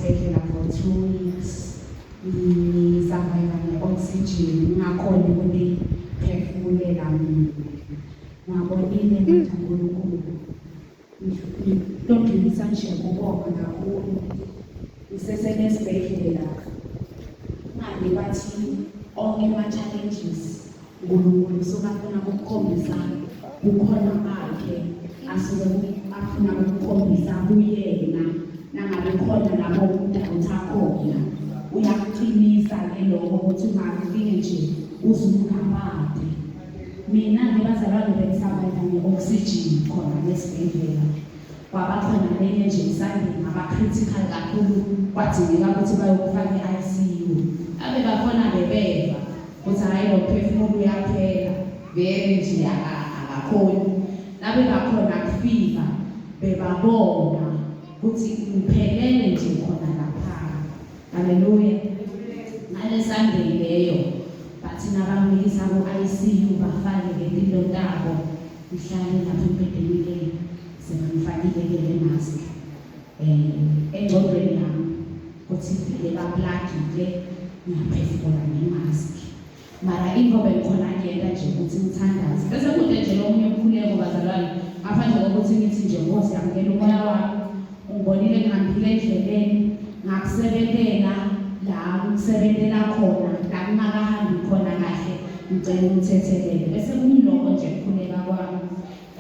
esibhedlela for 2 weeks. Ngisurvive nge-oxygen, ngakhona ukuyiphefumulela mina. Ngabonile manje uNkulunkulu. Ngidlulisa nje ukubonga kakhulu. Ngisesenesibhedlela. Manje bathi onke ama-challenges uNkulunkulu usufuna ukukhombisa kukhona bakhe asuke afuna ukukhombisa kuyena nangabe khona lapho umuntu uthakhona uyakuqinisa ke lokho ukuthi ungafike nje uzungaphathe. Mina ngibazalwane bengisabayela nge-oxygen khona esibhedlela. Kwaba khona lenye nje isanding aba-critical kakhulu kwadingeka ukuthi bayokufaka i-ICU. Abe bafona bebeva ukuthi hhayi lo mphefumulo uyaphela vele nje akakhoni. Nabe bakhona kufika bebabona ukuthi uphelele nje khona lapha. Haleluya. Ngale Sunday leyo bathi nabamikisa ku-ICU bafake ngempilo zabo ihlale lapho embhedeni leyo sengifakile le mask engqondweni yami ukuthi le baplagile ngiyaphefumula nge-mask. Mara ingoba ngikhona ngiyenda nje ukuthi ngithandaze bese kude nje lo munye umkhuleko bazalwane ngaphandle kokuthi ngithi nje Nkosi yamukela umoya wami ungibonile ngihambile endleleni ngakusebentela la ukusebentela khona la kungakahambi khona kahle ngicela umthethelele bese kuyiloko nje ukukhuleka kwami.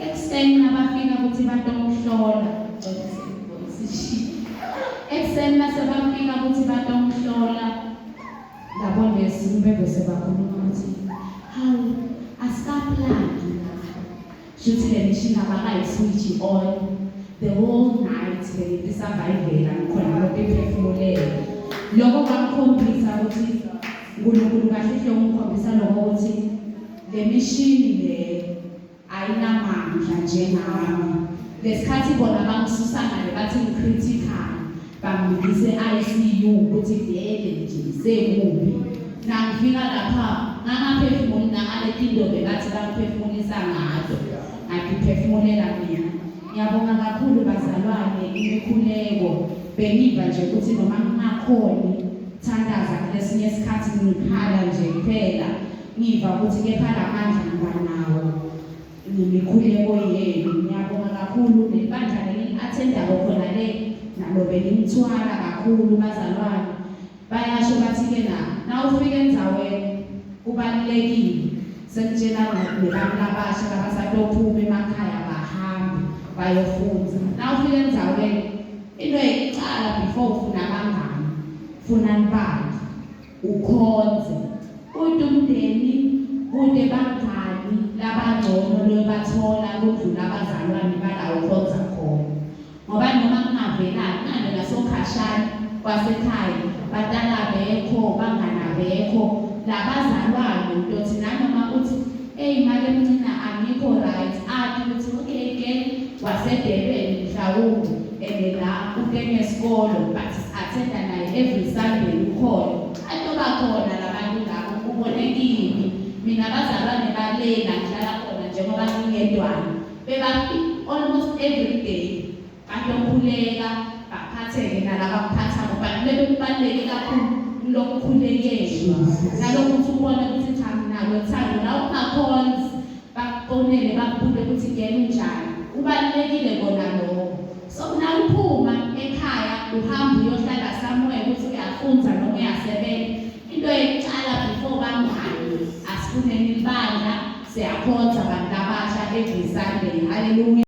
Ekuseni nabafika ukuthi batongihlola ekuseni mase bafika ukuthi batongihlola labo ngesimbe sebakhuluma ukuthi hawu asikaplagi shuthi le machine abakayi-switch on the whole night bengisurvivela khona lokho iphefumulela. Lokho kwakukhombisa ukuthi uNkulunkulu kahle hle ungikhombisa lokho ukuthi le machine le ayinamandla njengami. Lesikhathi bona bangisusa ngale bathi critical bangibikise ICU ukuthi vele nje sekubi. Nangifika lapha ngangaphefumuli nangale tindobe bathi bangiphefumulisa ngazo ngaphefumulela mina. Ngiyabonga kakhulu bazalwane imikhuleko bengiva nje ukuthi noma ngingakhoni thandaza kulesinye isikhathi ngikhala nje kuphela ngiva ukuthi kepha lamandla ngibanawo imikhuleko yenu. Ngiyabonga kakhulu nebandla leli-athendayo khona le nalo belingithwala kakhulu bazalwane. Bayasho bathi-ke na ufike endzaweni kubalulekile sekutshela nebantu abasha labasatophuma emakhaya bahambe bayofunda. Na ufike endzaweni into eyikucala before ufuna abangani ufuna nibani ukhonze kude umndeni kude bangani labangcono lobathola kudlula abazalwane balawo ukhonza khona. Ngoba noma kungavelani ngane ngasokhashana kwasekhaya batala bekho bangana bekho labazalwane utothi nanoma uthi imali emncina angikho right athi ukuthi okay ke wasedebeni mhlawumbe la ukene esikolo but attenda naye every Sunday ukhona atoba khona labantu labo ubonekile. Mina abazalwane balela ngihlala khona njengoba ngingedwana beba almost every day batokhuleka baphatheke nalaba kuphatha kubaluleke kubaluleke kakhulu lokukhulekeshwa nalokho ukuthi ubone ukuthi cha nalo thando la ungakhonzi bakufonele bakubuze ukuthi ngene njani kubalulekile kona lokho. So nawuphuma ekhaya uhamba uyohlala somewhere ukuthi uyafunda noma uyasebenza into eyicala before bangani asifuneni ibandla siyakhonza abantu abasha every Sunday. Hallelujah.